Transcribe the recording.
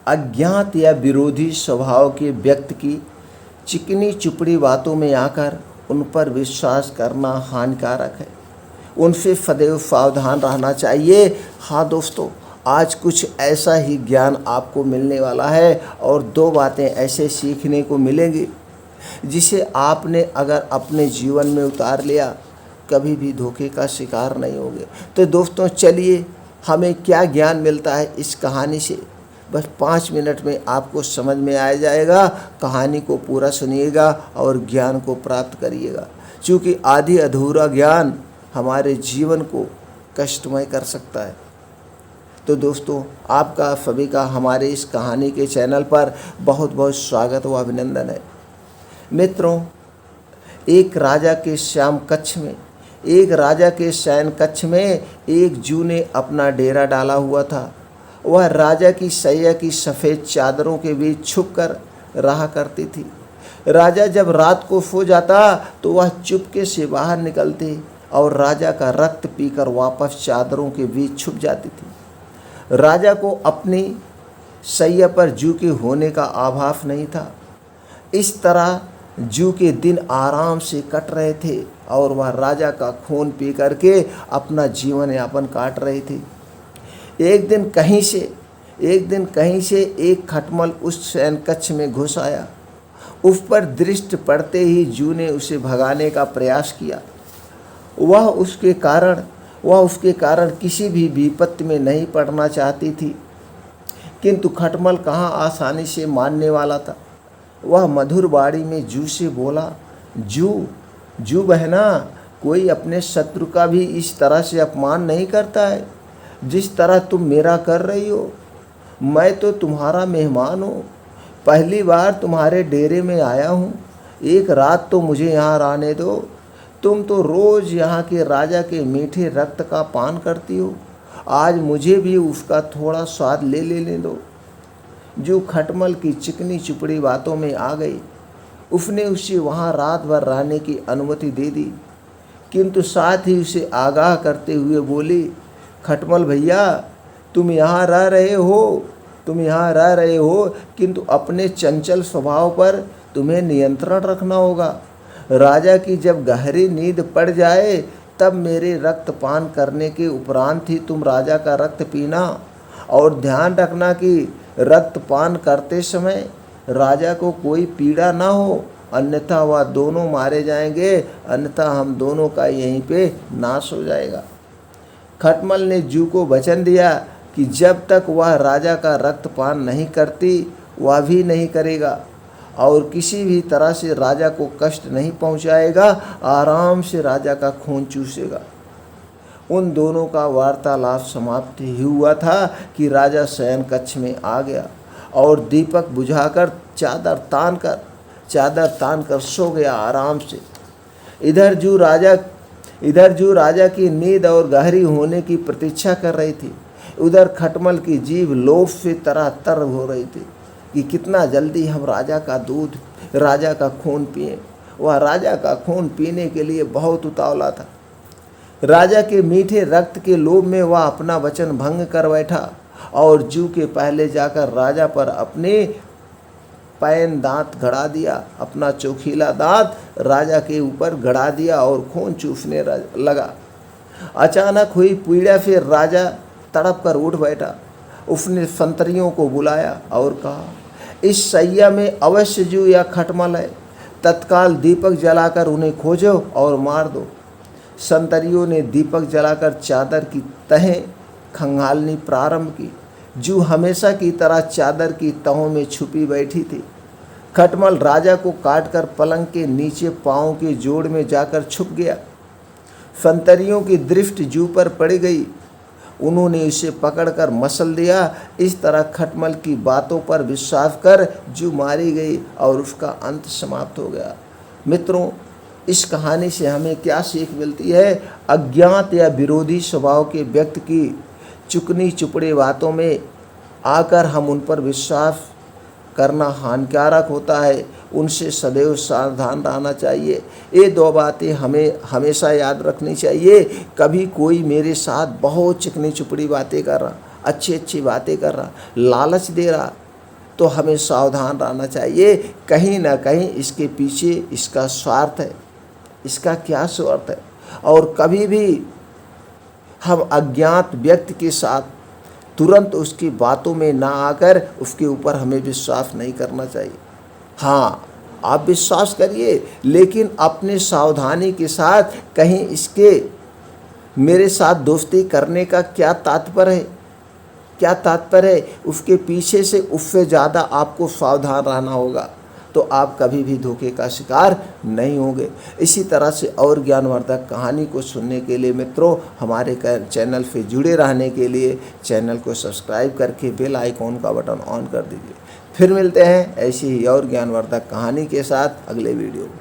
अज्ञात या विरोधी स्वभाव के व्यक्ति की चिकनी चुपड़ी बातों में आकर उन पर विश्वास करना हानिकारक है। उनसे सदैव सावधान रहना चाहिए। हाँ दोस्तों, आज कुछ ऐसा ही ज्ञान आपको मिलने वाला है और दो बातें ऐसे सीखने को मिलेंगी जिसे आपने अगर अपने जीवन में उतार लिया कभी भी धोखे का शिकार नहीं होंगे। तो दोस्तों चलिए, हमें क्या ज्ञान मिलता है इस कहानी से, बस 5 मिनट में आपको समझ में आ जाएगा। कहानी को पूरा सुनिएगा और ज्ञान को प्राप्त करिएगा, क्योंकि आधी अधूरा ज्ञान हमारे जीवन को कष्टमय कर सकता है। तो दोस्तों, आपका सभी का हमारे इस कहानी के चैनल पर बहुत बहुत स्वागत व अभिनंदन है। मित्रों, एक राजा के शयन कक्ष में एक जू ने अपना डेरा डाला हुआ था। वह राजा की सैया की सफ़ेद चादरों के बीच छुप कर रहा करती थी। राजा जब रात को सो जाता तो वह चुपके से बाहर निकलती और राजा का रक्त पीकर वापस चादरों के बीच छुप जाती थी। राजा को अपनी सैया पर जू के होने का आभास नहीं था। इस तरह जू के दिन आराम से कट रहे थे और वह राजा का खून पी करके अपना जीवन यापन काट रही थी। एक दिन कहीं से एक खटमल उस शयन कक्ष में घुस आया। उस पर दृष्टि पड़ते ही जू ने उसे भगाने का प्रयास किया। वह उसके कारण किसी भी विपत्ति में नहीं पड़ना चाहती थी, किंतु खटमल कहाँ आसानी से मानने वाला था। वह मधुर बाड़ी में जू से बोला, जू बहना, कोई अपने शत्रु का भी इस तरह से अपमान नहीं करता है जिस तरह तुम मेरा कर रही हो। मैं तो तुम्हारा मेहमान हूँ, पहली बार तुम्हारे डेरे में आया हूँ। एक रात तो मुझे यहाँ रहने दो। तुम तो रोज़ यहाँ के राजा के मीठे रक्त का पान करती हो, आज मुझे भी उसका थोड़ा स्वाद लेने दो। जो खटमल की चिकनी चुपड़ी बातों में आ गई। उसने उसे वहाँ रात भर रहने की अनुमति दे दी, किंतु साथ ही उसे आगाह करते हुए बोली, खटमल भैया, तुम यहाँ रह रहे हो, किंतु अपने चंचल स्वभाव पर तुम्हें नियंत्रण रखना होगा। राजा की जब गहरी नींद पड़ जाए तब मेरे रक्त पान करने के उपरांत ही तुम राजा का रक्त पीना, और ध्यान रखना कि रक्त पान करते समय राजा को कोई पीड़ा ना हो, अन्यथा वह दोनों मारे जाएंगे, अन्यथा हम दोनों का यहीं पे नाश हो जाएगा। खटमल ने जू को वचन दिया कि जब तक वह राजा का रक्त पान नहीं करती वह भी नहीं करेगा और किसी भी तरह से राजा को कष्ट नहीं पहुंचाएगा, आराम से राजा का खून चूसेगा। उन दोनों का वार्तालाप समाप्त ही हुआ था कि राजा शयन कक्ष में आ गया और दीपक बुझाकर चादर तान कर सो गया आराम से। इधर जू राजा की नींद और गहरी होने की प्रतीक्षा कर रही थी। उधर खटमल की जीभ लोभ से तरह-तर हो रही थी कि कितना जल्दी हम राजा का खून पिएं। वह राजा का खून पीने के लिए बहुत उतावला था। राजा के मीठे रक्त के लोभ में वह अपना वचन भंग कर बैठा और जू के पहले जाकर राजा पर अपने पैन दांत गड़ा दिया, अपना चोखीला दांत राजा के ऊपर गड़ा दिया और खून चूसने लगा। अचानक हुई पीड़ा से राजा तड़प कर उठ बैठा। उसने संतरियों को बुलाया और कहा, इस सैया में अवश्य जू या खटमल है, तत्काल दीपक जलाकर उन्हें खोजो और मार दो। संतरियों ने दीपक जलाकर चादर की तहें खंगालनी प्रारंभ की। जू हमेशा की तरह चादर की तहों में छुपी बैठी थी। खटमल राजा को काटकर पलंग के नीचे पाँव के जोड़ में जाकर छुप गया। संतरियों की दृष्टि जू पर पड़ गई। उन्होंने इसे पकड़कर मसल दिया। इस तरह खटमल की बातों पर विश्वास कर जू मारी गई और उसका अंत समाप्त हो गया। मित्रों, इस कहानी से हमें क्या सीख मिलती है? अज्ञात या विरोधी स्वभाव के व्यक्ति की चिकनी चुपड़ी बातों में आकर हम उन पर विश्वास करना हानिकारक होता है। उनसे सदैव सावधान रहना चाहिए। ये दो बातें हमें हमेशा याद रखनी चाहिए। कभी कोई मेरे साथ बहुत चिकनी चुपड़ी बातें कर रहा, अच्छी अच्छी बातें कर रहा, लालच दे रहा, तो हमें सावधान रहना चाहिए। कहीं ना कहीं इसके पीछे इसका स्वार्थ है। इसका क्या स्वार्थ है? और कभी भी हम अज्ञात व्यक्ति के साथ तुरंत उसकी बातों में ना आकर उसके ऊपर हमें विश्वास नहीं करना चाहिए। हाँ, आप विश्वास करिए, लेकिन अपने सावधानी के साथ। कहीं इसके मेरे साथ दोस्ती करने का क्या तात्पर्य है? क्या तात्पर्य है? उसके पीछे से उससे ज़्यादा आपको सावधान रहना होगा, तो आप कभी भी धोखे का शिकार नहीं होंगे। इसी तरह से और ज्ञानवर्धक कहानी को सुनने के लिए मित्रों, हमारे चैनल से जुड़े रहने के लिए चैनल को सब्सक्राइब करके बेल आइकॉन का बटन ऑन कर दीजिए। फिर मिलते हैं ऐसी ही और ज्ञानवर्धक कहानी के साथ अगले वीडियो में।